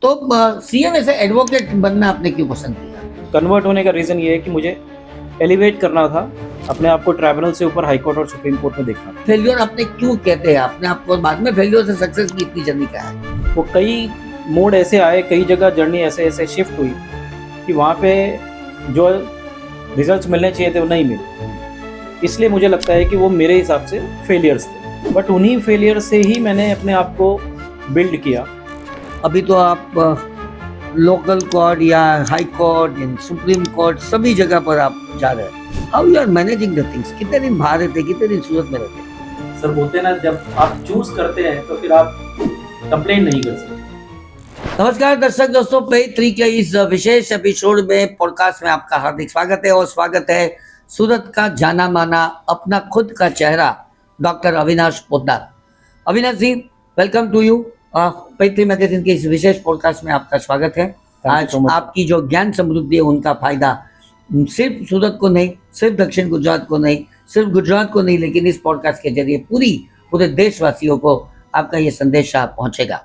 तो सीए में से एडवोकेट बनना आपने क्यों पसंद किया? कन्वर्ट होने का रीज़न ये है कि मुझे एलिवेट करना था, अपने आप को ट्राइब्यूनल से ऊपर हाई कोर्ट और सुप्रीम कोर्ट में देखना था। फेल्योर आपने क्यों कहते हैं आपने आपको बाद में फेल्योर से सक्सेस की इतनी जर्नी क्या है? वो कई मोड ऐसे आए, कई जगह जर्नी ऐसे ऐसे शिफ्ट हुई कि वहाँ पे जो रिजल्ट्स मिलने चाहिए थे वो नहीं मिले। इसलिए मुझे लगता है कि वो मेरे हिसाब से फेलियर्स थे, बट उन्हीं फेलियर से ही मैंने अपने आप को बिल्ड किया। अभी तो आप लोकल कोर्ट या हाई कोर्ट या सुप्रीम कोर्ट सभी जगह पर आप जा रहे हैं। How you are managing the things? कितने दिन बाहर रहते, कितने दिन सूरत में रहते? सर बोलते हैं ना, जब आप चूज करते हैं तो फिर आप कंप्लेन नहीं कर सकते। नमस्कार दर्शक दोस्तों, पे3 के इस विशेष एपिसोड में पॉडकास्ट में आपका हार्दिक स्वागत है। और स्वागत है सूरत का जाना माना अपना खुद का चेहरा doctor Avinash Poddar. Avinash ji, welcome to you. पे3 मैगजीन के इस विशेष पॉडकास्ट में आपका स्वागत है। आज आपकी जो ज्ञान समृद्धि है उनका फायदा सिर्फ सूरत को नहीं, सिर्फ दक्षिण गुजरात को नहीं, सिर्फ गुजरात को नहीं, लेकिन इस पॉडकास्ट के जरिए पूरे देशवासियों को आपका ये संदेशा पहुंचेगा।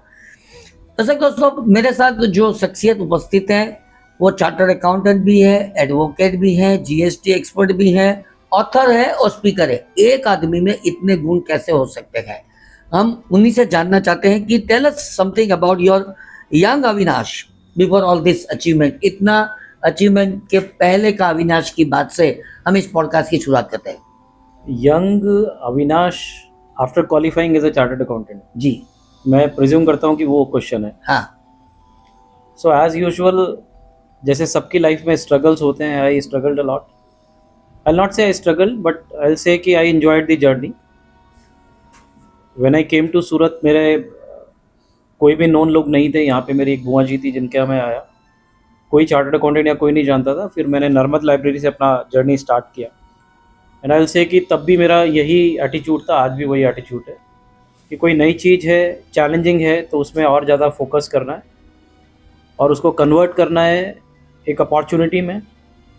दर्शक दोस्तों, मेरे साथ जो शख्सियत उपस्थित है वो चार्टर्ड अकाउंटेंट भी है, एडवोकेट भी है, जीएसटी एक्सपर्ट भी है, ऑथर है और स्पीकर है। एक आदमी में इतने गुण कैसे हो सकते हैं? हम उन्हीं से जानना चाहते हैं कि tell us something about your young Avinash before all this achievement. इतना अचीवमेंट के पहले का अविनाश की बात से हम इस पॉडकास्ट की शुरुआत करते हैं। Young Avinash after qualifying as a chartered accountant, जी मैं प्रिज्यूम करता हूँ कि वो क्वेश्चन है। हाँ। सो एज यूजुअल, जैसे सबकी लाइफ में स्ट्रगल्स होते हैं, I struggled a lot. I not say I struggle, but I will say कि I enjoyed the journey. When I came to Surat, मेरे कोई भी नोन लोग नहीं थे यहाँ पे। मेरी एक बुआ जी थी जिनके यहाँ मैं आया, कोई चार्टर्ड अकाउंटेंट या कोई नहीं जानता था। फिर मैंने नर्मद लाइब्रेरी से अपना जर्नी स्टार्ट किया। एंड आई विल से कि तब भी मेरा यही एटीट्यूड था, आज भी वही एटीट्यूड है कि कोई नई चीज़ है, चैलेंजिंग है, तो उसमें और ज़्यादा फोकस करना है और उसको कन्वर्ट करना है एक अपॉर्चुनिटी में,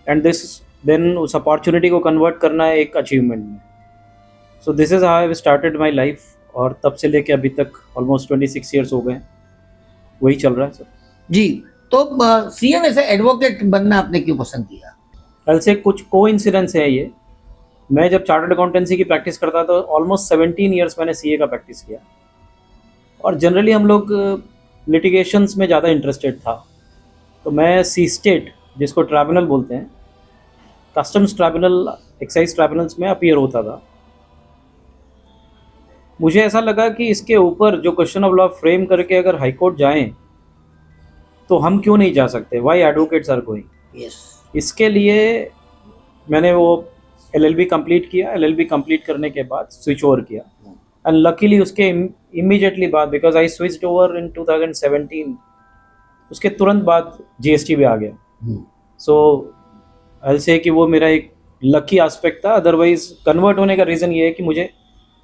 एंड देन उस अपॉर्चुनिटी को कन्वर्ट करना है एक अचीवमेंट में। So this is how I started my life, और तब से लेके अभी तक ऑलमोस्ट 26 ईयर्स हो गए, वही चल रहा है सर। जी, तो सीए में से एडवोकेट बनना आपने क्यों पसंद किया? कल से कुछ कोइंसिडेंस है ये। मैं जब चार्टर्ड अकाउंटेंसी की प्रैक्टिस करता तो ऑलमोस्ट 17 ईयर्स मैंने सीए का प्रैक्टिस किया, और जनरली हम लोग लिटिगेशंस में ज़्यादा इंटरेस्टेड था। तो मैं सी स्टेट, जिसको ट्राइब्यूनल बोलते हैं, कस्टम्स ट्राइब्यूनल, एक्साइज ट्राइब्यूनल्स में अपीयर होता था। मुझे ऐसा लगा कि इसके ऊपर जो क्वेश्चन ऑफ लॉ फ्रेम करके अगर हाई कोर्ट जाएं तो हम क्यों नहीं जा सकते, वाई एडवोकेट्स आर गोइंग। इसके लिए मैंने वो एलएलबी कंप्लीट किया। एलएलबी कंप्लीट करने के बाद स्विच ओवर किया, एंड लकीली उसके इमीडिएटली बाद, because I switched over in 2017, उसके तुरंत बाद जीएसटी भी आ गया। सो आई विल से कि वो मेरा एक लकी एस्पेक्ट था। अदरवाइज कन्वर्ट होने का रीज़न ये है कि मुझे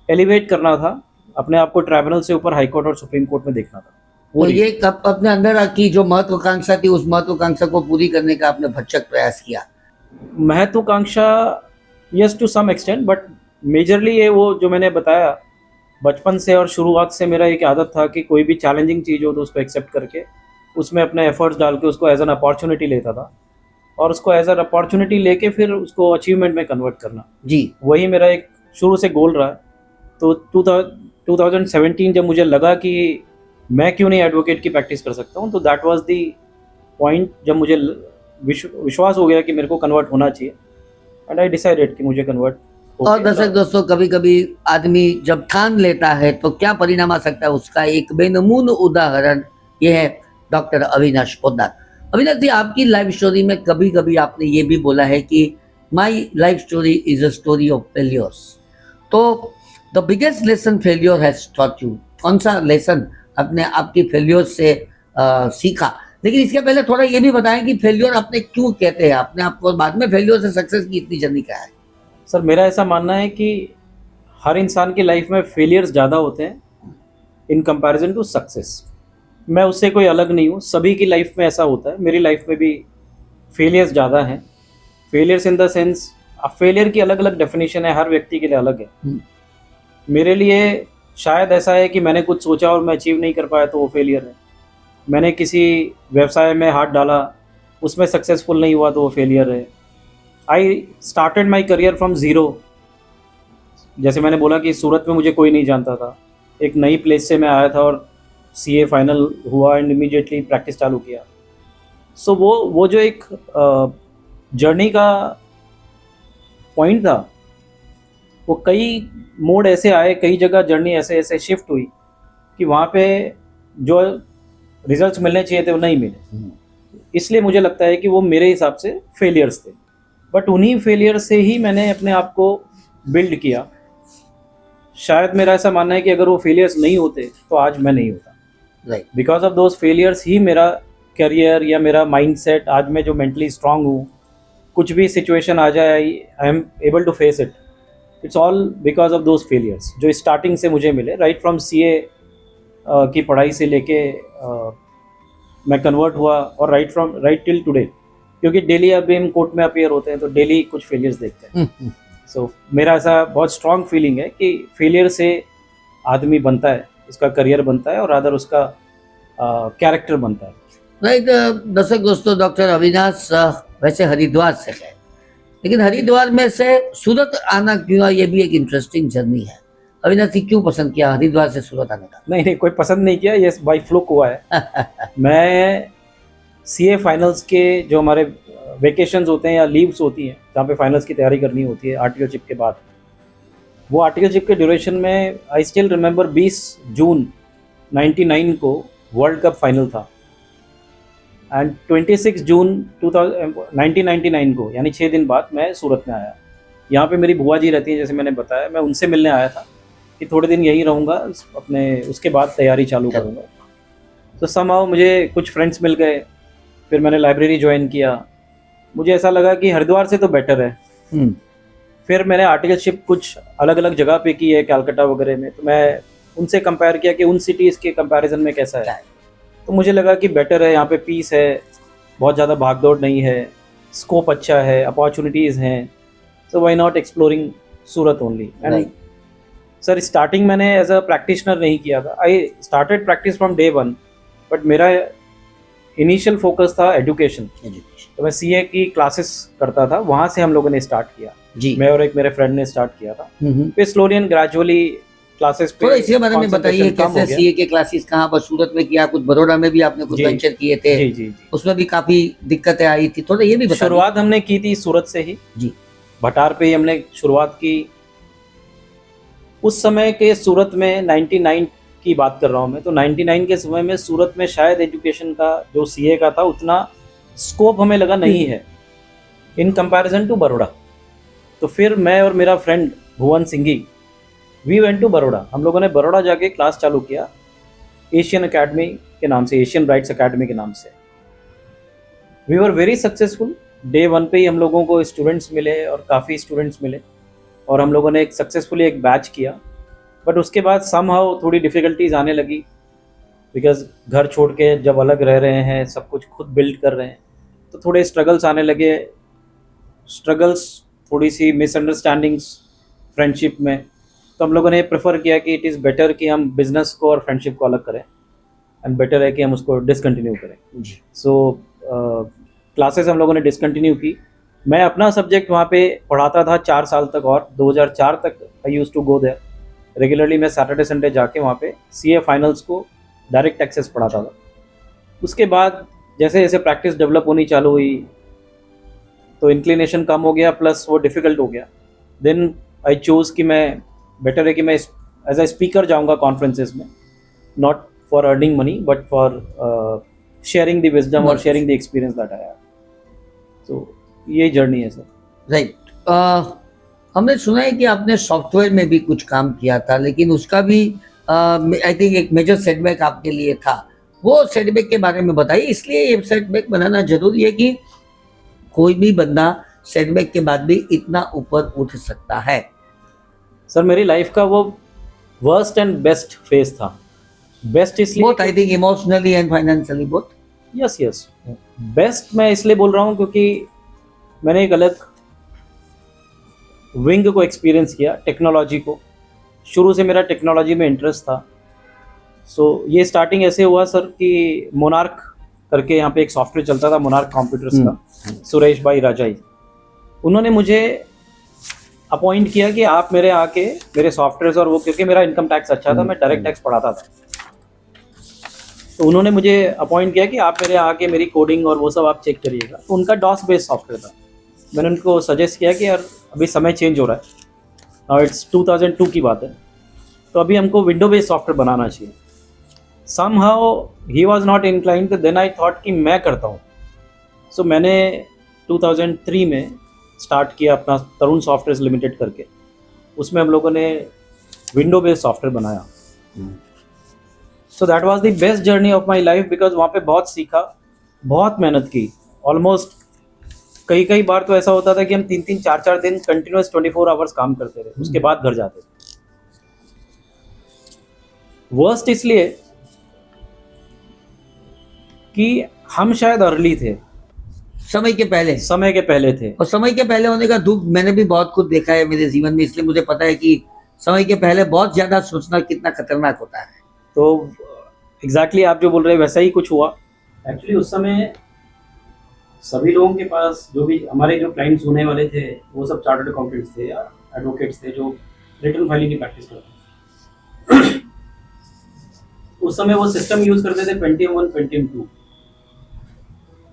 एलिवेट करना था, अपने आप को ट्राइब्यूनल से ऊपर हाई कोर्ट और सुप्रीम कोर्ट में देखना था। तो ये कब अपने अंदर की जो महत्वाकांक्षा थी, उस महत्वाकांक्षा को पूरी करने का आपने भरसक प्रयास किया? महत्वाकांक्षा yes to some extent, but majorly ये वो जो मैंने बताया, बचपन से और शुरुआत से मेरा एक आदत था कि कोई भी चैलेंजिंग चीज़ हो तो उसको एक्सेप्ट करके उसमें अपने एफर्ट्स डाल के उसको एज एन अपॉर्चुनिटी लेता था, और उसको एज एन अपॉर्चुनिटी लेके फिर उसको अचीवमेंट में कन्वर्ट करना। जी, वही मेरा एक शुरू से गोल रहा है। तो 2017 जब मुझे लगा कि मैं क्यों नहीं एडवोकेट की प्रैक्टिस कर सकता हूँ, तो दैट वाज द पॉइंट जब मुझे विश्वास हो गया कि मेरे को कन्वर्ट होना चाहिए, एंड आई डिसाइडेड कि मुझे कन्वर्ट। और दर्शक दोस्तों, कभी कभी आदमी जब ठान लेता है तो क्या परिणाम आ सकता है, उसका एक बेनमून उदाहरण ये है डॉक्टर अविनाश पोद्दार। अविनाश जी, आपकी लाइफ स्टोरी में कभी कभी आपने ये भी बोला है कि my life story is a story of failures. तो the biggest lesson failure has taught you, कौन सा लेसन आपने आपकी फेल्योर से सीखा? लेकिन इसके पहले थोड़ा ये भी बताएं कि फेल्योर आपने क्यों कहते हैं आपने आपको, बाद में फेल्योर से सक्सेस की इतनी जर्नी क्या है? सर, मेरा ऐसा मानना है कि हर इंसान की लाइफ में फेलियर्स ज़्यादा होते हैं इन कंपैरिजन टू सक्सेस। मैं उससे कोई अलग नहीं हूँ, सभी की लाइफ में ऐसा होता है। मेरी लाइफ में भी फेलियर्स ज़्यादा हैं। Failures in the sense, failure की अलग अलग डेफिनेशन है, हर व्यक्ति के लिए अलग है। मेरे लिए शायद ऐसा है कि मैंने कुछ सोचा और मैं अचीव नहीं कर पाया, तो वो फेलियर है। मैंने किसी व्यवसाय में हाथ डाला, उसमें सक्सेसफुल नहीं हुआ तो वो फेलियर है। I started my career from zero. जैसे मैंने बोला कि सूरत में मुझे कोई नहीं जानता था, एक नई प्लेस से मैं आया था और सीए फाइनल हुआ एंड इमीडिएटली प्रैक्टिस चालू किया। सो वो जो एक जर्नी का पॉइंट था, वो कई मोड ऐसे आए, कई जगह जर्नी ऐसे ऐसे शिफ्ट हुई कि वहाँ पे जो रिजल्ट्स मिलने चाहिए थे वो नहीं मिले। इसलिए मुझे लगता है कि वो मेरे हिसाब से फेलियर्स थे, बट उन्हीं फेलियर से ही मैंने अपने आप को बिल्ड किया। शायद मेरा ऐसा मानना है कि अगर वो फेलियर्स नहीं होते तो आज मैं नहीं होता। Right. Because of those failures ही मेरा करियर या मेरा माइंडसेट, आज मैं जो मेंटली स्ट्रांग हूँ, कुछ भी सिचुएशन आ जाए I am able to face it. It's all because of those failures जो स्टार्टिंग से मुझे मिले, राइट फ्रॉम सीए की पढ़ाई से लेके मैं कन्वर्ट हुआ और राइट टिल टुडे, क्योंकि डेली अभी हम कोर्ट में अपीयर होते हैं तो डेली कुछ फेलियर्स देखते हैं। सो मेरा ऐसा बहुत स्ट्रॉन्ग फीलिंग है कि फेलियर से आदमी बनता है, उसका करियर बनता है और अदर उसका कैरेक्टर बनता है। राइट। दर्शक दोस्तों, डॉक्टर अविनाश वैसे हरिद्वार से है, लेकिन हरिद्वार में से सूरत आना क्यों, ये भी एक इंटरेस्टिंग जर्नी है। अविनाश जी क्यों पसंद किया हरिद्वार से सूरत आने का? नहीं, कोई पसंद नहीं किया, ये बाई फ्लुक हुआ है। मैं सीए फाइनल्स के जो हमारे वेकेशंस होते हैं या लीव्स होती हैं जहाँ पे फाइनल्स की तैयारी करनी होती है आर्टिकलशिप के बाद, वो आर्टिकलशिप के ड्यूरेशन में आई स्टिल रिमेंबर 20 जून 99 को वर्ल्ड कप फाइनल था एंड 26 जून 1999 को, यानी 6 दिन बाद मैं सूरत में आया। यहाँ पे मेरी बुआ जी रहती हैं, जैसे मैंने बताया, मैं उनसे मिलने आया था कि थोड़े दिन यहीं रहूँगा, अपने उसके बाद तैयारी चालू करूँगा। तो समहाउ मुझे कुछ फ्रेंड्स मिल गए, फिर मैंने लाइब्रेरी ज्वाइन किया। मुझे ऐसा लगा कि हरिद्वार से तो बेटर है। फिर मैंने आर्टिकलशिप कुछ अलग अलग जगह पे की है, कलकत्ता वगैरह में, तो मैं उनसे कंपेयर किया कि उन सिटीज़ के कंपैरिजन में कैसा है। तो मुझे लगा कि बेटर है, यहाँ पे पीस है, बहुत ज़्यादा भागदौड़ नहीं है, स्कोप अच्छा है, अपॉर्चुनिटीज़ हैं, so why not exploring Surat only. And sir starting मैंने एज अ प्रैक्टिशनर नहीं किया था, I started practice from day 1, but मेरा इनिशियल फोकस था एजुकेशन। तो मैं सीए की क्लासेस करता था, वहाँ से हम लोगों ने स्टार्ट किया जी। मैं और एक मेरे फ्रेंड ने स्टार्ट किया था। फिर स्लोली एंड ग्रेजुअली क्लासेस पे। थोड़ा इसके बारे में बताइए, कैसे सीए के क्लासेस कहाँ पर सूरत में किया, कुछ बड़ौदा में भी आपने कुछ वेंचर किए थे? जी जी जी, उसमें भी काफी दिक्कतें आई थी, थोड़ा ये भी बताइए। शुरुआत हमने की थी सूरत से ही जी, भटार पे ही हमने शुरुआत की। उस समय के सूरत में 99 की बात कर रहा हूँ मैं, तो 99 के समय में सूरत में शायद एजुकेशन का जो सीए का था उतना स्कोप हमें लगा नहीं है इन कंपैरिजन टू बड़ौदा। तो फिर मैं और मेरा friend Bhuvan Singhi, we went to Baroda. हम लोगों ने बड़ौदा जाके क्लास चालू किया एशियन अकेडमी के नाम से, एशियन राइट्स अकेडमी के नाम से। We were very successful. Day 1 पे ही हम लोगों को स्टूडेंट्स मिले और काफ़ी स्टूडेंट्स मिले और हम लोगों ने एक सक्सेसफुली एक बैच किया। बट उसके बाद समहाउ थोड़ी डिफ़िकल्टीज आने लगी, बिकॉज घर छोड़ के जब अलग रह रहे हैं, सब कुछ खुद बिल्ड कर रहे हैं, तो थोड़े स्ट्रगल्स आने लगे। स्ट्रगल्स, थोड़ी सी मिसअंडरस्टैंडिंग्स फ्रेंडशिप में, तो हम लोगों ने प्रेफर किया कि इट इज़ बेटर कि हम बिज़नेस को और फ्रेंडशिप को अलग करें एंड बेटर है कि हम उसको डिसकंटिन्यू करें। सो क्लासेस हम लोगों ने डिसकंटिन्यू की। मैं अपना सब्जेक्ट वहाँ पे पढ़ाता था 4 साल तक, और 2004 तक I use to go there regularly. मैं सैटरडे संडे जाके वहाँ पे सीए फाइनल्स को डायरेक्ट एक्सेस पढ़ाता था। उसके बाद जैसे जैसे प्रैक्टिस डेवलप होनी चालू हुई तो इंक्लिनेशन कम हो गया, प्लस वो डिफ़िकल्ट हो गया। देन आई चूज़ कि मैं बेटर है कि मैं एज अ स्पीकर जाऊँगा कॉन्फ्रेंसेस में, not for earning money but for sharing the wisdom और sharing the experience that I have. तो ये जर्नी है सर। राइट। हमने सुना है कि आपने सॉफ्टवेयर में भी कुछ काम किया था, लेकिन उसका भी आई थिंक एक मेजर सेटबैक आपके लिए था। वो सेटबैक के बारे में बताइए, इसलिए ये सेटबैक बनाना जरूरी है कि कोई भी बंदा सेटबैक के बाद भी इतना ऊपर उठ सकता है। सर मेरी लाइफ का वो वर्स्ट एंड बेस्ट फेज था। बेस्ट इसलिए both, I think emotionally and financially both. Yes yes, best मैं इसलिए बोल रहा हूँ क्योंकि मैंने एक अलग विंग को एक्सपीरियंस किया, टेक्नोलॉजी को। शुरू से मेरा टेक्नोलॉजी में इंटरेस्ट था सो ये स्टार्टिंग ऐसे हुआ सर कि मोनार्क करके यहाँ पे एक सॉफ्टवेयर चलता था, मोनार्क कंप्यूटर्स का, सुरेश भाई राजाई, उन्होंने मुझे अपॉइंट किया कि आप मेरे आके मेरे सॉफ्टवेयर और वो, क्योंकि मेरा इनकम टैक्स अच्छा था, मैं डायरेक्ट टैक्स पढ़ाता था, तो उन्होंने मुझे अपॉइंट किया कि आप मेरे आके मेरी कोडिंग और वो सब आप चेक करिएगा। तो उनका डॉस बेस्ड सॉफ्टवेयर था। मैंने उनको सजेस्ट किया कि यार अभी समय चेंज हो रहा है, नाउ इट्स 2002 की बात है, तो अभी हमको विंडो बेस्ड सॉफ्टवेयर बनाना चाहिए। somehow he was not inclined, then I thought कि मैं करता हूँ। सो मैंने 2003 में स्टार्ट किया अपना तरुण सॉफ्टवेयर लिमिटेड करके, उसमें हम लोगों ने विंडो बेस्ड सॉफ्टवेयर बनाया। So that was the best journey of my life, because वहाँ पे बहुत सीखा, बहुत मेहनत की। ऑलमोस्ट कई बार तो ऐसा होता था कि हम 3-3, 4-4 दिन कंटिन्यूस 24 आवर्स काम करते थे, उसके बाद घर जाते थे। वर्स्ट इसलिए कि हम शायद अर्ली थे, समय के पहले थे। और समय के पहले होने का दुख मैंने भी बहुत कुछ देखा है मेरे जीवन में, इसलिए मुझे पता है कि समय के पहले बहुत ज्यादा सोचना कितना खतरनाक होता है। तो एग्जैक्टली आप जो बोल रहे हैं वैसा ही कुछ हुआ। एक्चुअली उस समय सभी लोगों के पास, जो भी हमारे जो क्लाइंट्स होने वाले थे, वो सब चार्टर्ड अकाउंटेंट्स थे या एडवोकेट्स थे जो रिटर्न फाइलिंग की प्रैक्टिस करते थे। उस समय वो सिस्टम यूज करते थे Pentium 1, Pentium 2।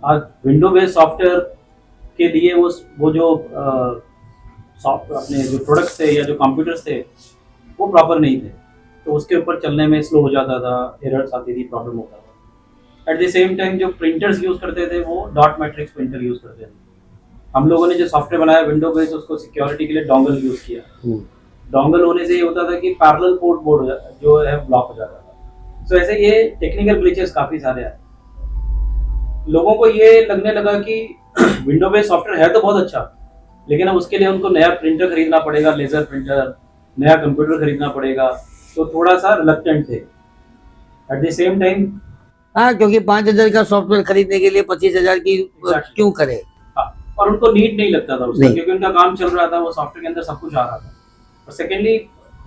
आज विंडो बेस्ड सॉफ्टवेयर के लिए वो जो अपने जो प्रोडक्ट्स थे या जो कंप्यूटर्स थे वो प्रॉपर नहीं थे, तो उसके ऊपर चलने में स्लो हो जाता था, एरर्स आती थी, प्रॉब्लम होता था। एट द सेम टाइम जो प्रिंटर्स यूज करते थे वो डॉट मैट्रिक्स प्रिंटर यूज करते थे। हम लोगों ने जो सॉफ्टवेयर बनाया विंडो बेस्ड, उसको सिक्योरिटी के लिए डोंगल यूज किया। डोंगल होने से ये होता था कि पैरेलल पोर्ट बोर्ड जो है ब्लॉक हो जाता था। सो ऐसे ये टेक्निकल ग्लिचेस काफी सारे आए। लोगों को ये लगने लगा कि विंडो बेस्ड सॉफ्टवेयर है तो बहुत अच्छा, लेकिन अब उसके लिए उनको नया प्रिंटर खरीदना पड़ेगा, लेजर प्रिंटर, नया कंप्यूटर खरीदना पड़ेगा, तो थोड़ा सा रिलक्टेंट थे। एट द सेम टाइम हाँ, क्योंकि 5,000 का सॉफ्टवेयर खरीदने के लिए 25,000 की क्यों करे। और उनको नीड नहीं लगता था उसका, क्योंकि उनका काम चल रहा था, वो सॉफ्टवेयर के अंदर सब कुछ आ रहा था। और सेकेंडली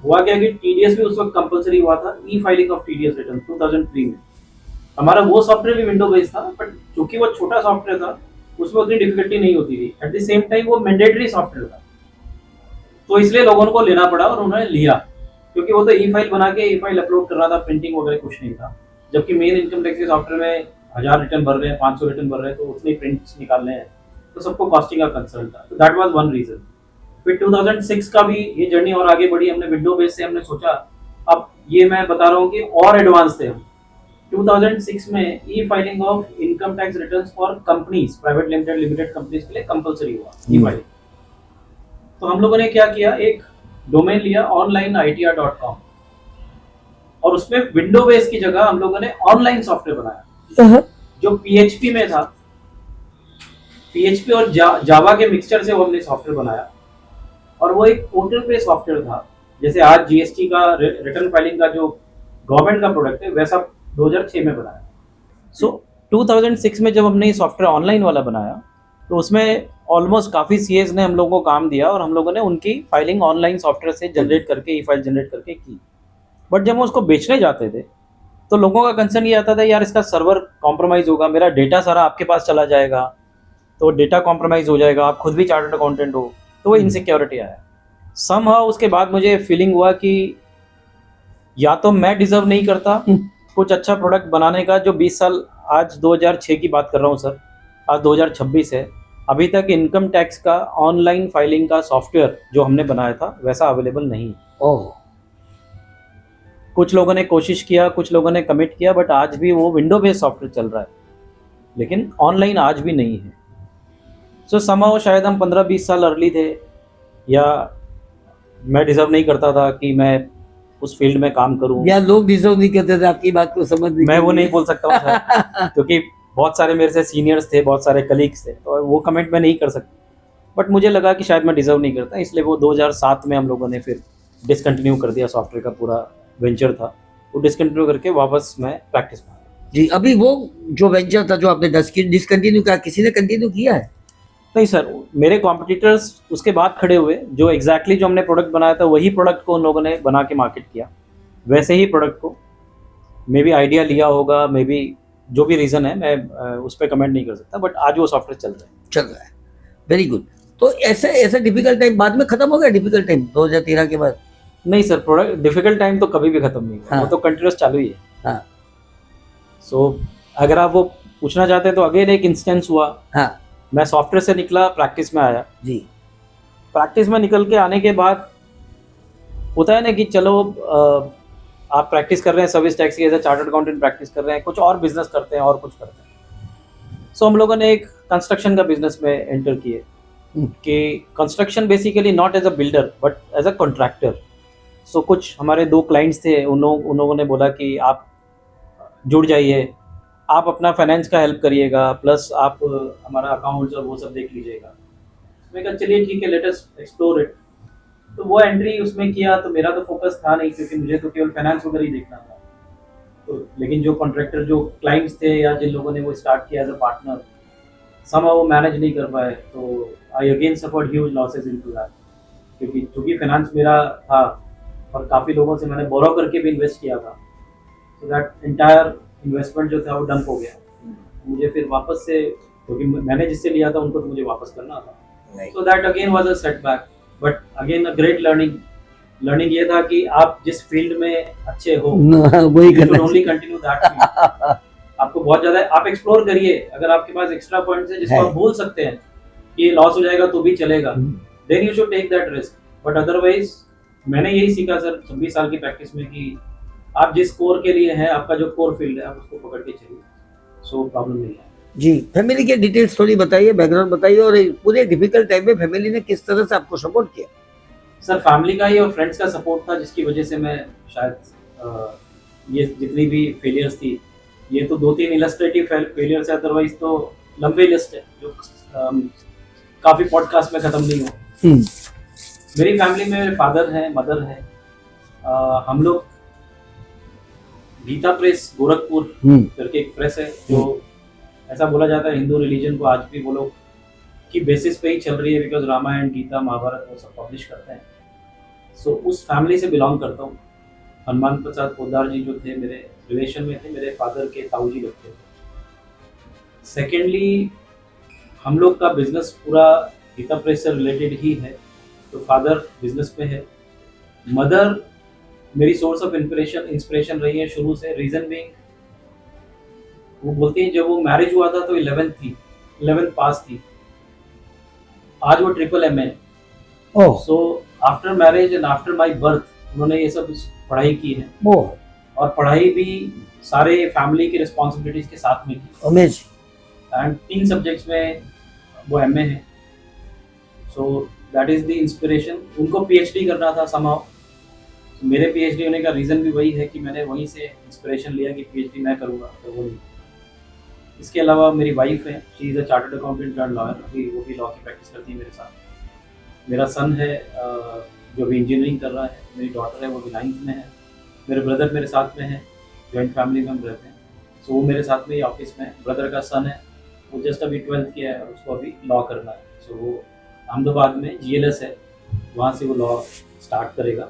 हुआ क्या कि टीडीएस भी उस वक्त कंपलसरी हुआ था, ई फाइलिंग ऑफ टीडीएस रिटर्न 2003 में। हमारा वो सॉफ्टवेयर भी विंडो बेस्ड था, बट चूंकि वो छोटा सॉफ्टवेयर था उसमें उतनी डिफिकल्टी नहीं होती थी। एट द सेम टाइम वो मैंडेटरी सॉफ्टवेयर था, तो इसलिए लोगों को लेना पड़ा और उन्होंने लिया, क्योंकि वो तो ई फाइल बना के ई फाइल अपलोड कर रहा था, प्रिंटिंग वगैरह कुछ नहीं था। जबकि मेन इनकम टैक्स के सॉफ्टवेयर में 1000 रिटर्न भर रहे हैं, 500 रिटर्न भर रहे हैं, तो उतने प्रिंट्स निकालने हैं, तो सबको कॉस्टिंग का कंसर्न था। तो दैट वाज वन रीजन। फिर 2006 का भी ये जर्नी और आगे बढ़ी। हमने विंडो बेस से हमने सोचा, अब ये मैं बता रहा हूँ कि और एडवांस थे हम। 2006 में ई filing of income tax returns for companies, private limited companies के लिए कंपलसरी हुआ ई फाइलिंग। तो हम लोगों ने क्या किया, एक डोमेन लिया onlineitr.com, और उसमें विंडो बेस की जगह हम लोगों ने ऑनलाइन सॉफ्टवेयर बनाया जो पीएचपी में था। पीएचपी और जावा के मिक्सचर से वो हमने सॉफ्टवेयर बनाया, और वो एक पोर्टल पे सॉफ्टवेयर था। जैसे आज जीएसटी का रिटर्न फाइलिंग का जो गवर्नमेंट का प्रोडक्ट है, वैसा 2006 में बनाया। सो 2006 में जब हमने ये सॉफ्टवेयर ऑनलाइन वाला बनाया, तो उसमें ऑलमोस्ट काफ़ी सीएस ने हम लोगों को काम दिया, और हम लोगों ने उनकी फाइलिंग ऑनलाइन सॉफ्टवेयर से जनरेट करके, ई फाइल जनरेट करके की। बट जब हम उसको बेचने जाते थे तो लोगों का कंसर्न ये आता था, यार इसका सर्वर कॉम्प्रोमाइज़ होगा, मेरा डेटा सारा आपके पास चला जाएगा, तो डेटा कॉम्प्रोमाइज़ हो जाएगा, आप खुद भी चार्टर्ड अकाउंटेंट हो, तो वो इनसिक्योरिटी आया। समहाउ उसके बाद मुझे फीलिंग हुआ कि या तो मैं डिजर्व नहीं करता कुछ अच्छा प्रोडक्ट बनाने का, जो 20 साल, आज 2006 की बात कर रहा हूँ सर, आज 2026 है, अभी तक इनकम टैक्स का ऑनलाइन फाइलिंग का सॉफ्टवेयर जो हमने बनाया था वैसा अवेलेबल नहीं है। ओह, कुछ लोगों ने कोशिश किया, कुछ लोगों ने कमिट किया, बट आज भी वो विंडो बेस्ड सॉफ्टवेयर चल रहा है, लेकिन ऑनलाइन आज भी नहीं है। सो समहाउ शायद हम 15-20 साल अर्ली थे, या मैं डिजर्व नहीं करता था कि मैं उस फील्ड में काम करूं, या लोग डिजर्व नहीं करते थे। आपकी बात को समझ नहीं, मैं वो नहीं बोल सकता हूँ सर, क्योंकि बहुत सारे मेरे से सीनियर्स थे, बहुत सारे कलीग्स थे, तो वो कमेंट मैं नहीं कर सकता। बट मुझे लगा कि शायद मैं डिजर्व नहीं करता, इसलिए वो 2007 में हम लोगों ने फिर डिसकंटिन्यू कर दिया। सॉफ्टवेयर का पूरा वेंचर था, वो डिसकंटिन्यू करके वापस मैं प्रैक्टिस में आया। जी, अभी वो जो वेंचर था जो आपने डिसकंटिन्यू किया, किसी ने कंटिन्यू किया है? नहीं सर, मेरे कॉम्पिटिटर्स उसके बाद खड़े हुए, जो एग्जैक्टली जो हमने प्रोडक्ट बनाया था वही प्रोडक्ट को उन लोगों ने बना के मार्केट किया, वैसे ही प्रोडक्ट को मे बी आइडिया लिया होगा, मे बी जो भी रीज़न है, मैं उस पर कमेंट नहीं कर सकता, बट आज वो सॉफ्टवेयर चल रहा है। चल रहा है, वेरी गुड। तो ऐसे ऐसे डिफिकल्ट टाइम बाद में खत्म हो गया, डिफिकल्ट टाइम 2013 के बाद? नहीं सर, प्रोडक्ट डिफिकल्ट टाइम तो कभी भी खत्म नहीं हुआ, हाँ। वो तो कंटिन्यूस चालू ही है। हाँ सो अगर आप वो पूछना चाहते हैं तो अगेन एक इंस्टेंस हुआ। हाँ मैं सॉफ्टवेयर से निकला, प्रैक्टिस में आया। जी। प्रैक्टिस में निकल के आने के बाद होता है ना कि चलो आप प्रैक्टिस कर रहे हैं सर्विस टैक्स की, as a chartered accountant practice कर रहे हैं, कुछ और बिजनेस करते हैं और कुछ करते हैं। सो हम लोगों ने एक कंस्ट्रक्शन का बिजनेस में एंटर किए कि construction basically not as a builder but as a contractor. So कुछ हमारे 2 क्लाइंट्स थे, उन लोगों ने बोला कि आप जुड़ जाइए, आप अपना फाइनेंस का हेल्प करिएगा, प्लस आप हमारा अकाउंट्स और वो सब देख लीजिएगा। मैं कहा चलिए ठीक है, लेट अस एक्सप्लोर इट। तो वो एंट्री उसमें किया, तो मेरा तो फोकस था नहीं, क्योंकि मुझे तो केवल फाइनेंस वगैरह ही देखना था। तो लेकिन जो कॉन्ट्रैक्टर, जो क्लाइंट्स थे या जिन लोगों ने वो स्टार्ट किया एज अ पार्टनर, somehow वो मैनेज नहीं कर पाए, तो I again suffered huge losses into that. क्योंकि चूंकि फाइनेंस मेरा था और काफ़ी लोगों से मैंने बोरो करके भी इन्वेस्ट किया था, सो दैट एंटायर इन्वेस्टमेंट जो था वो डंप हो गया। मुझे फिर वापस से, क्योंकि मैंने जिससे लिया था उनको तो मुझे वापस करना था, so that again was a setback. But again a great learning ये था कि आप जिस फील्ड में अच्छे हो वही करना, ओनली कंटिन्यू दैट फील्ड। आपको बहुत ज़्यादा आप एक्सप्लोर करिए, अगर आपके पास एक्स्ट्रा पॉइंट्स है जिसको आप बोल सकते हैं कि लॉस हो जाएगा तो भी चलेगा, then you should take that risk. But otherwise मैंने यही सीखा सर 26 साल की प्रैक्टिस में कि आप जिस कोर के लिए हैं, आपका जो कोर फील्ड है, आप उसको पकड़ के चलिए, सो प्रॉब्लम नहीं है। जी। फैमिली के डिटेल्स थोड़ी बताइए, बैकग्राउंड बताइए, और पूरे डिफिकल्ट टाइम में फैमिली ने किस तरह से आपको सपोर्ट किया? सर फैमिली का ही और फ्रेंड्स का सपोर्ट था, जिसकी वजह से मैं शायद ये जितनी भी फेलियर्स थी, ये तो 2-3 इलस्ट्रेटिव फेलियर्स है, अदरवाइज तो लंबी लिस्ट है जो काफ़ी पॉडकास्ट में ख़त्म नहीं हो। मेरी फैमिली में मेरे फादर हैं, मदर है, हम लोग गीता प्रेस गोरखपुर करके एक प्रेस है, जो ऐसा बोला जाता है हिंदू रिलीजन को आज भी वो लोग की बेसिस पे ही चल रही है, बिकॉज रामायण, गीता, महाभारत वो सब पब्लिश करते हैं। सो उस फैमिली से बिलोंग करता हूँ। हनुमान प्रसाद पोद्दार जी जो थे मेरे रिलेशन में थे, मेरे फादर के ताऊ जी लगते थे। सेकेंडली हम लोग का बिजनेस पूरा गीता प्रेस से रिलेटेड ही है, तो फादर बिजनेस में है। मदर मेरी सोर्स ऑफ इंस्पिरेशन रही है शुरू से। रीजन बीइंग, वो बोलती हैं जब वो मैरिज हुआ था तो 11th पास थी, आज वो MMA है। So after marriage and after my birth उन्होंने ये सब पढ़ाई की है, और पढ़ाई भी सारे फैमिली की रिस्पॉन्सिबिलिटीज के साथ में की। अमेजिंग। एंड 3 सब्जेक्ट्स में वो MA है, so that is the inspiration. उनको PhD करना था somehow, मेरे PhD होने का रीज़न भी वही है कि मैंने वहीं से इंस्पिरेशन लिया कि PhD मैं करूँगा, तो वो नहीं। इसके अलावा मेरी वाइफ है, she is a chartered accountant and lawyer, वो भी लॉ की प्रैक्टिस करती है मेरे साथ। मेरा सन है जो भी इंजीनियरिंग कर रहा है, मेरी डॉटर है वो भी 9th में है, मेरे ब्रदर मेरे साथ में है, जॉइंट फैमिली में हम रहते हैं, सो वो मेरे साथ में ही ऑफिस में है। ब्रदर का सन है, वो जस्ट अभी 12th किया है और उसको अभी लॉ करना है, सो वो अहमदाबाद में GLS है, वहाँ से वो लॉ स्टार्ट करेगा।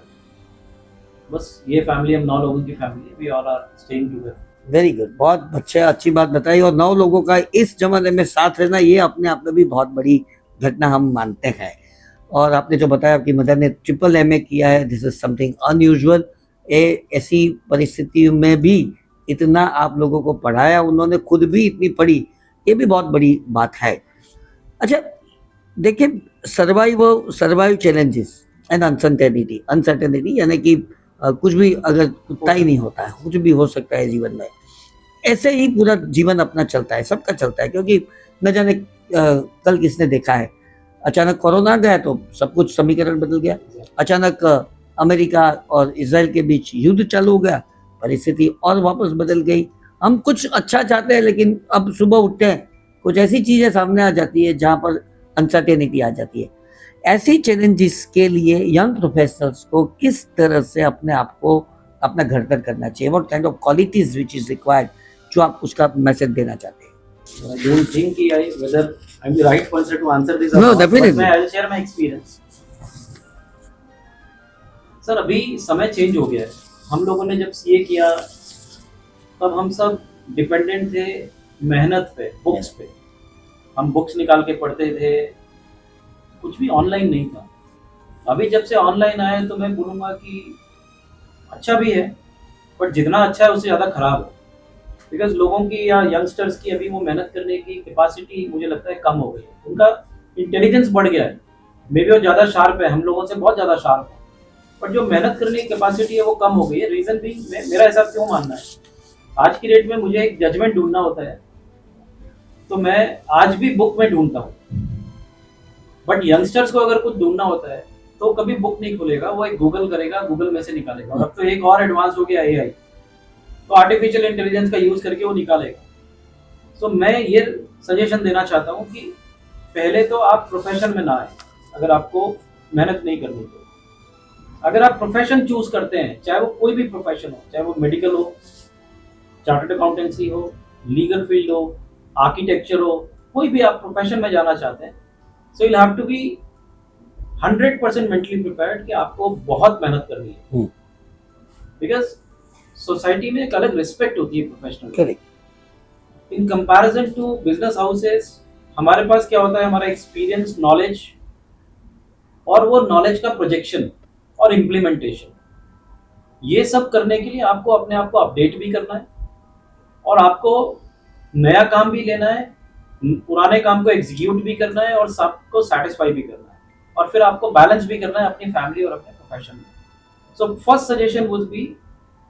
बस ये फैमिली, हम 9 लोगों की फैमिली है, we all are staying together. Very good, बहुत अच्छी बात बताई। और 9 लोगों का इस जमाने में साथ रहना, ये अपने आप में भी बहुत बड़ी घटना हम मानते हैं। और आपने जो बताया आपकी मदर ने MMA किया है, दिस इज समथिंग अनयूजुअल। ऐसी परिस्थिति में भी इतना आप लोगों को पढ़ाया, उन्होंने खुद भी इतनी पढ़ी, ये भी बहुत बड़ी बात है। अच्छा देखिए, सर्वाइव चैलेंजेस एंड अनसर्टेनिटी, यानी कि कुछ भी अगर कुत्ता ही नहीं होता है, कुछ भी हो सकता है जीवन में। ऐसे ही पूरा जीवन अपना चलता है, सबका चलता है, क्योंकि न जाने कल किसने देखा है, अचानक कोरोना गया तो सब कुछ समीकरण बदल गया। अचानक अमेरिका और इजराइल के बीच युद्ध चालू हो गया, परिस्थिति और वापस बदल गई। हम कुछ अच्छा चाहते हैं, लेकिन अब सुबह उठते हैं कुछ ऐसी चीजें सामने आ जाती है जहाँ पर अनसर्टेनिटी आ जाती है। ऐसी चैलेंजेस के लिए यंग प्रोफेशनल्स को किस तरह से अपने आप को अपना घर तक करना चाहिए? What kind of qualities which is required, जो आप उसका मैसेज देना चाहते हैं? I don't think whether I'm the right person to answer this. No, definitely. But I'll share my experience. Sir अभी समय चेंज हो गया है। हम लोगों ने जब CA किया तब हम सब डिपेंडेंट थे मेहनत पे, बुक्स पे। हम बुक्स निकाल के पढ़ते थे, कुछ भी ऑनलाइन नहीं था। अभी जब से ऑनलाइन आया है तो मैं बोलूँगा कि अच्छा भी है, बट जितना अच्छा है उससे ज़्यादा खराब है। बिकॉज लोगों की या यंगस्टर्स की अभी वो मेहनत करने की कैपेसिटी मुझे लगता है कम हो गई है। उनका इंटेलिजेंस बढ़ गया है, मे बी वो ज़्यादा शार्प है, हम लोगों से बहुत ज़्यादा शार्प है, बट जो मेहनत करने की कैपेसिटी है वो कम हो गई है। रीज़न भी मेरा ऐसा क्यों मानना है, आज की डेट में मुझे एक जजमेंट ढूंढना होता है तो मैं आज भी बुक में ढूंढता हूँ, बट यंगस्टर्स को अगर कुछ ढूंढना होता है तो कभी बुक नहीं खोलेगा, वो एक गूगल करेगा, गूगल में से निकालेगा। और अब तो एक और एडवांस हो गया एआई, तो आर्टिफिशियल इंटेलिजेंस का यूज करके वो निकालेगा। सो मैं ये सजेशन देना चाहता हूँ कि पहले तो आप प्रोफेशन में ना आए अगर आपको मेहनत नहीं करनी तो। अगर आप प्रोफेशन चूज करते हैं, चाहे वो कोई भी प्रोफेशन हो, चाहे वो मेडिकल हो, चार्टर्ड अकाउंटेंसी हो, लीगल फील्ड हो, आर्किटेक्चर हो, कोई भी आप प्रोफेशन में जाना चाहते हैं, so you have to be 100% mentally prepared कि आपको बहुत मेहनत करनी है। बिकॉज सोसाइटी में एक अलग रिस्पेक्ट होती है professional. In comparison to business houses हमारे पास क्या होता है, हमारा एक्सपीरियंस, नॉलेज, और वो नॉलेज का प्रोजेक्शन और इम्प्लीमेंटेशन। ये सब करने के लिए आपको अपने आप को अपडेट भी करना है और आपको नया काम भी लेना है, पुराने काम को एग्जीक्यूट भी करना है और सबको सेटिस्फाई भी करना है, और फिर आपको बैलेंस भी करना है अपनी फैमिली और अपने प्रोफेशन में। So first suggestion would be,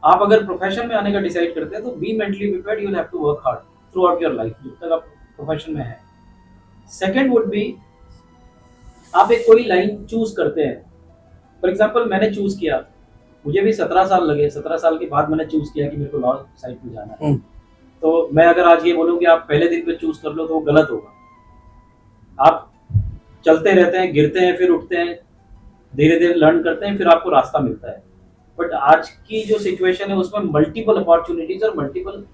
आप अगर प्रोफेशन में आने का डिसाइड करते हैं तो be mentally prepared, you will have to work hard throughout your life जब तक आप प्रोफेशन में है। सेकेंड वुड बी, आप एक कोई लाइन चूज करते हैं। फॉर एग्जाम्पल मैंने चूज किया, मुझे भी 17 साल लगे, 17 साल के बाद मैंने चूज किया कि मेरे को लॉ साइड में जाना है। तो मैं अगर आज ये बोलूँ कि आप पहले दिन पे चूज कर लो तो वो गलत होगा। आप चलते रहते हैं, गिरते हैं, फिर उठते हैं, धीरे धीरे लर्न करते हैं, फिर आपको रास्ता मिलता है। बट आज की जो सिचुएशन है उसमें मल्टीपल अपॉर्चुनिटीज और मल्टीपल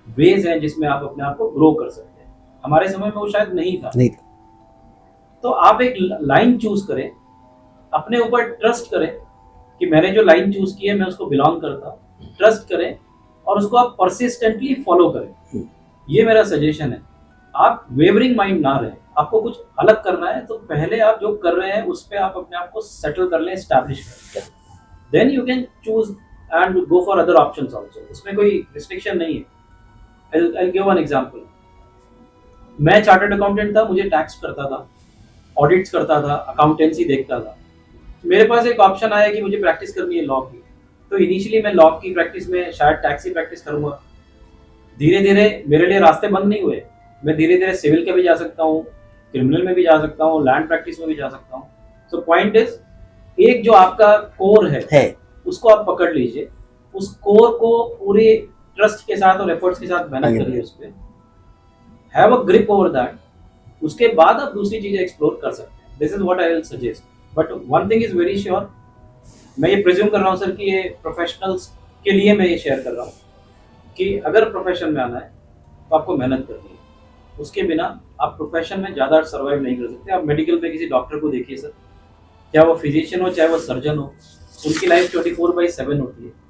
वेज हैं जिसमें आप अपने आप को ग्रो कर सकते हैं। हमारे समय में वो शायद नहीं था। तो आप एक लाइन चूज करें, अपने ऊपर ट्रस्ट करें कि मैंने जो लाइन चूज की है मैं उसको बिलोंग करता हूँ, ट्रस्ट करें और उसको आप परसिस्टेंटली फॉलो करें। ये मेरा सजेशन है। आप वेवरिंग माइंड ना रहे, आपको कुछ अलग करना है तो पहले आप जो कर रहे हैं उस पर आप अपने आप को सेटल कर लें, स्टैब्लिश कर लें, then you can choose and go for other options also. उसमें कोई रिस्ट्रिक्शन नहीं है। I'll give one example. मैं चार्टर्ड अकाउंटेंट था, मुझे टैक्स करता था, ऑडिट्स करता था, अकाउंटेंसी देखता था। मेरे पास एक ऑप्शन आया कि मुझे प्रैक्टिस करनी है लॉ की, तो इनिशियली मैं लॉ की प्रैक्टिस में शायद टैक्स की प्रैक्टिस करूंगा। धीरे धीरे मेरे लिए रास्ते बंद नहीं हुए, मैं धीरे धीरे सिविल के भी जा सकता हूँ, क्रिमिनल में भी जा सकता हूँ, लैंड प्रैक्टिस में भी जा सकता हूँ। सो पॉइंट इज, एक जो आपका कोर है उसको आप पकड़ लीजिए, उस कोर को पूरे ट्रस्ट के साथ और एफर्ट्स के साथ मेहनत करिए, उस पे have a grip over that. उसके बाद आप दूसरी चीजें एक्सप्लोर कर सकते हैं। This is what I will suggest. But one thing is very sure, मैं ये प्रिज्यूम कर रहा हूँ सर कि ये प्रोफेशनल्स के लिए मैं ये शेयर कर रहा हूँ कि अगर प्रोफेशन में आना है तो आपको मेहनत करनी है। उसके बिना आप प्रोफेशन में ज़्यादा सर्वाइव नहीं कर सकते। आप मेडिकल पे किसी डॉक्टर को देखिए सर, चाहे वो फिजिशियन हो चाहे वो सर्जन हो, उनकी लाइफ 24/7 होती है।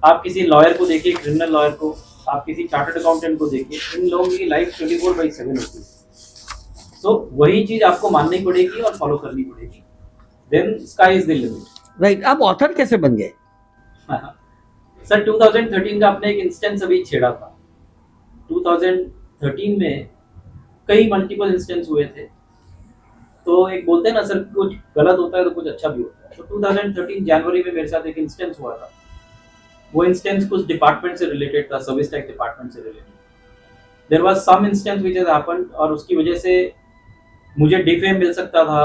आप किसी लॉयर को देखिए, क्रिमिनल लॉयर को, आप किसी चार्टर्ड अकाउंटेंट को देखिए, इन लोगों की लाइफ 24/7 होती है। सो वही चीज आपको माननी पड़ेगी और फॉलो करनी पड़ेगी, then sky is the limit. Right. आप ऑथर कैसे बन गए? सर 2013 का आपने एक इंस्टेंस अभी छेड़ा था। 2013 में कई मल्टीपल इंस्टेंस हुए थे, तो एक बोलते हैं ना सर, कुछ गलत होता है तो कुछ अच्छा भी होता है। तो 2013 जनवरी में मेरे साथ एक इंस्टेंस हुआ था। वो इंस्टेंस कुछ डिपार्टमेंट से रिलेटेड था, सर्विस टैक्स डिपार्टमेंट से related. There was some instance which has happened और उसकी वजह से मुझे डिफेम मिल सकता था,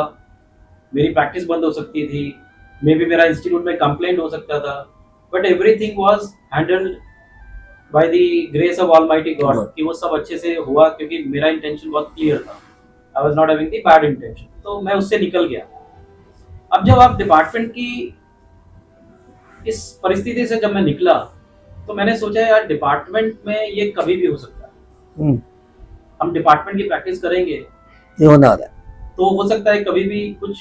मेरी प्रैक्टिस बंद हो सकती थी, मे बी मेरा इंस्टीट्यूट में कंप्लेंट हो सकता था। But everything was handled by the grace of almighty God कि वो सब अच्छे से हुआ, क्योंकि मेरा इंटेंशन बहुत क्लियर था। I was not having the bad intention, तो मैं उससे निकल गया। अब जब आप डिपार्टमेंट की इस परिस्थिति से जब मैं निकला तो मैंने सोचा यार डिपार्टमेंट में ये कभी भी हो सकता है। हम डिपार्टमेंट की प्रैक्टिस करेंगे, ये होना है, तो हो सकता है कभी भी कुछ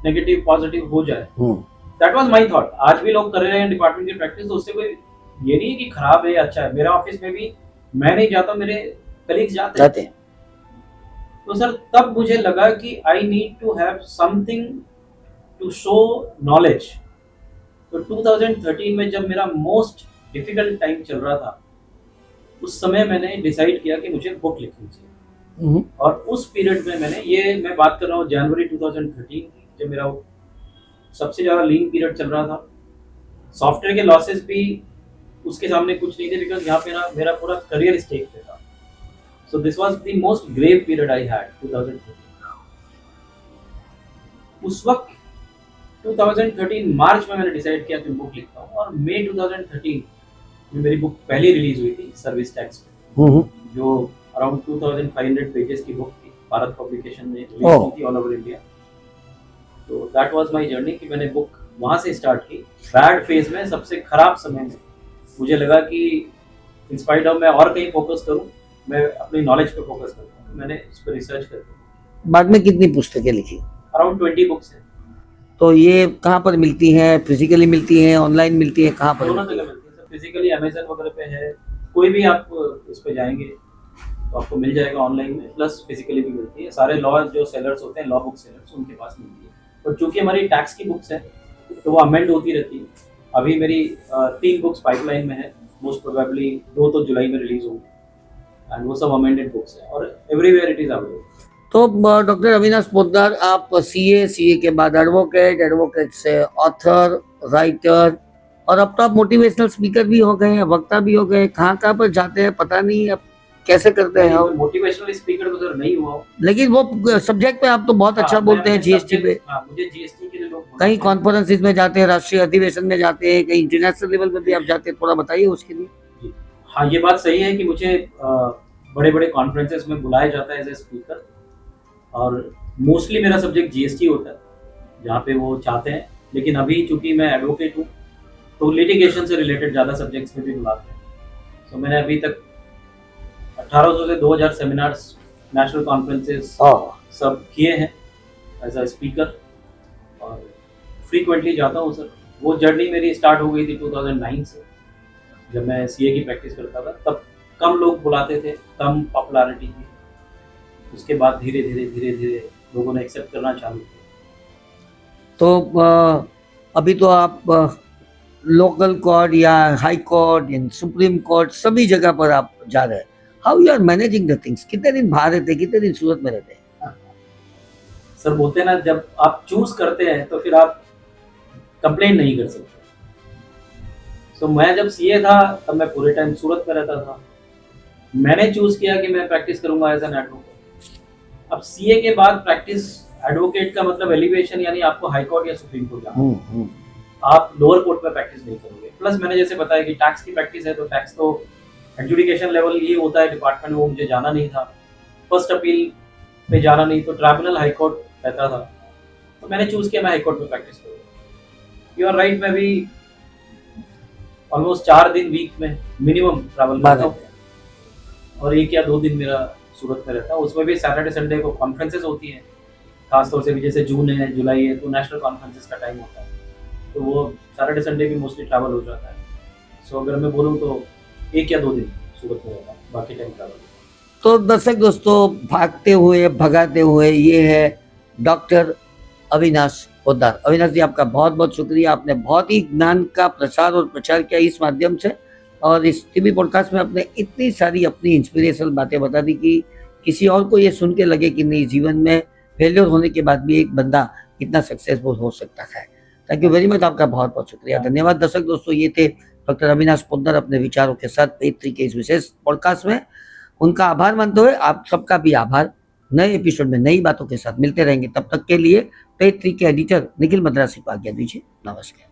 नेगेटिव पॉजिटिव हो जाए। That was my thought. आज भी लोग कर रहे हैं डिपार्टमेंट की प्रैक्टिस, तो उससे कोई ये नहीं है कि खराब है या अच्छा है, मेरा ऑफिस में भी मैं नहीं जाता, मेरे कलीग्स जाते हैं। जाते हैं। तो सर तब मुझे लगा कि I need to have something to show knowledge. तो 2013 में जब मेरा मोस्ट डिफिकल्ट टाइम चल रहा था, उस समय मैंने डिसाइड किया कि मुझे बुक लिखनी चाहिए। और उस पीरियड में मैं बात कर रहा हूँ जनवरी 2013 की, जब मेरा सबसे ज़्यादा लीन पीरियड चल रहा था। सॉफ्टवेयर के लॉसेस भी उसके सामने कुछ नहीं थे, बिकॉज यहाँ पे मेरा पूरा करियर स्टेक पे था। So this was the most grave period I had 2013। उस वक्त 2013 मार्च में मैंने डिसाइड किया कि बुक लिखता हूँ, और मई 2013 में मेरी बुक पहली रिलीज हुई थी सर्विस टैक्स पे, जो अराउंड 2500 पेजेस की बुक थी। भारत पब्लिकेशन ने रिलीज की थी ऑल ओवर इंडिया। तो दैट वाज माय जर्नी कि मैंने बुक वहाँ से स्टार्ट की। बैड फेज में, सबसे खराब समय में मुझे लगा कि इंस्पाइट ऑफ मैं और कहीं फोकस करूँ, मैं अपनी नॉलेज पे फोकस करता हूँ। मैंने इस पर रिसर्च करके बाद में कितनी पुस्तकें लिखी? अराउंड 20 बुक्स हैं। तो ये कहाँ पर मिलती हैं? फिजिकली मिलती हैं, ऑनलाइन मिलती है, कहाँ पर? दोनों जगह मिलती है सर। फिजिकली अमेजन वगैरह पे है, कोई भी आप इस पे जाएंगे तो आपको मिल जाएगा ऑनलाइन में, प्लस फिजिकली भी मिलती है। सारे लॉ जो सेलर्स होते हैं, लॉ बुक सेलर्स, उनके पास मिलती है। और चूंकि हमारी टैक्स की बुक्स है तो वो अमेंड होती रहती है। अभी मेरी 3 बुक्स पाइपलाइन में है, मोस्ट प्रोबेबली 2 तो जुलाई में रिलीज होंगी, एंड वो सब अमेंडेड बुक्स है और एवरीवेयर इट इज अवेलेबल। तो डॉक्टर अविनाश पोद्दार, आप सीए के बाद एडवोकेट से ऑथर, राइटर, और अब तो आप मोटिवेशनल स्पीकर भी हो गए हैं, वक्ता भी हो गए। कहाँ पर जाते हैं पता नहीं, अब कैसे करते हैं? मोटिवेशनल स्पीकर तो सर नहीं हुआ, लेकिन वो सब्जेक्ट पे आप तो बहुत अच्छा बोलते हैं, जीएसटी पे। मुझे जीएसटी के लिए लोग कहीं कॉन्फ्रेंसेस में जाते हैं, राष्ट्रीय अधिवेशन में जाते हैं, कहीं इंटरनेशनल लेवल पे भी आप जाते हैं, थोड़ा बताइए उसके लिए। हाँ, ये बात सही है कि मुझे बड़े बड़े कॉन्फ्रेंसेस में बुलाया जाता है एज ए स्पीकर, और मोस्टली मेरा सब्जेक्ट जीएसटी होता है जहाँ पे वो चाहते हैं। लेकिन अभी चूंकि मैं एडवोकेट हूँ तो लिटिगेशन से रिलेटेड ज़्यादा सब्जेक्ट्स में भी बुलाते हैं। तो मैंने अभी तक 1800 से 2000 सेमिनार्स, नेशनल कॉन्फ्रेंसेस सब किए हैं एज अ स्पीकर, और फ्रीक्वेंटली जाता हूँ सर। वो जर्नी मेरी स्टार्ट हो गई थी 2009 से, जब मैं सीए की प्रैक्टिस करता था। तब कम लोग बुलाते थे, कम पॉपुलैरिटी थी। उसके बाद धीरे धीरे लोगों ने एक्सेप्ट करना चालू किया। तो अभी तो आप लोकल कोर्ट या हाई कोर्ट या सुप्रीम कोर्ट सभी जगह पर आप जा रहे हैं। How you are managing the things? कितने दिन बाहर रहते हैं, कितने दिन सूरत में रहते हैं? सर बोलते हैं ना, जब आप चूज करते हैं तो फिर आप कंप्लेंट नहीं कर सकते। तो मैं जब सीए था तब मैं पूरे टाइम सूरत में रहता था। मैंने चूज किया कि मैं प्रैक्टिस करूंगा एज एन एडवोकेट। अब सीए के बाद प्रैक्टिस एडवोकेट का मतलब एलिवेशन, यानी आपको हाई कोर्ट या सुप्रीम कोर्ट जाना। आप लोअर कोर्ट में प्रैक्टिस नहीं करोगे। प्लस मैंने जैसे बताया कि टैक्स की प्रैक्टिस है, तो टैक्स तो एडजुडिकेशन लेवल ये होता है डिपार्टमेंट, वो मुझे जाना नहीं था। फर्स्ट अपील पे जाना नहीं, तो ट्राइब्यूनल हाई कोर्ट रहता था। तो मैंने चूज किया मैं हाई कोर्ट में प्रैक्टिस करूँगा। यू आर राइट, मैं भी ऑलमोस्ट 4 दिन वीक में मिनिमम ट्रैवल करता हूँ, और 1 या 2 दिन मेरा सूरत में रहता है। उसमें भी सैटरडे संडे को कॉन्फ्रेंसेस होती हैं, खासतौर से भी जैसे जून है, जुलाई है, तो नेशनल कॉन्फ्रेंसेस का टाइम होता है, तो वो सैटरडे संडे भी मोस्टली ट्रैवल हो जाता है। सो अगर मैं बोलूँ तो 1 या 2 दिन सूरत में रहता हूँ, बाकी टाइम ट्रैवल। तो दर्शक दोस्तों, भागते हुए भगाते हुए, ये है डॉक्टर अविनाश पोद्दार। अविनाश जी, आपका बहुत बहुत शुक्रिया। आपने बहुत ही ज्ञान का प्रसार और प्रचार किया इस माध्यम से, और इस टीवी पॉडकास्ट में आपने इतनी सारी अपनी इंस्पिरेशनल बातें बता दी कि किसी और को ये सुन के लगे कि नहीं, जीवन में फेलियर होने के बाद भी एक बंदा इतना सक्सेसफुल हो सकता है। थैंक यू वेरी मच, आपका बहुत बहुत शुक्रिया, धन्यवाद। दर्शक दोस्तों, ये थे डॉक्टर अविनाश पोद्दार अपने विचारों के साथ पेज 3 के इस विशेष पॉडकास्ट में। उनका आभार मानते हुए आप सबका भी आभार। नए एपिसोड में नई बातों के साथ मिलते रहेंगे। तब तक के लिए पेज 3 के एडिटर निखिल मद्रासी को आज्ञा दीजिए। नमस्कार।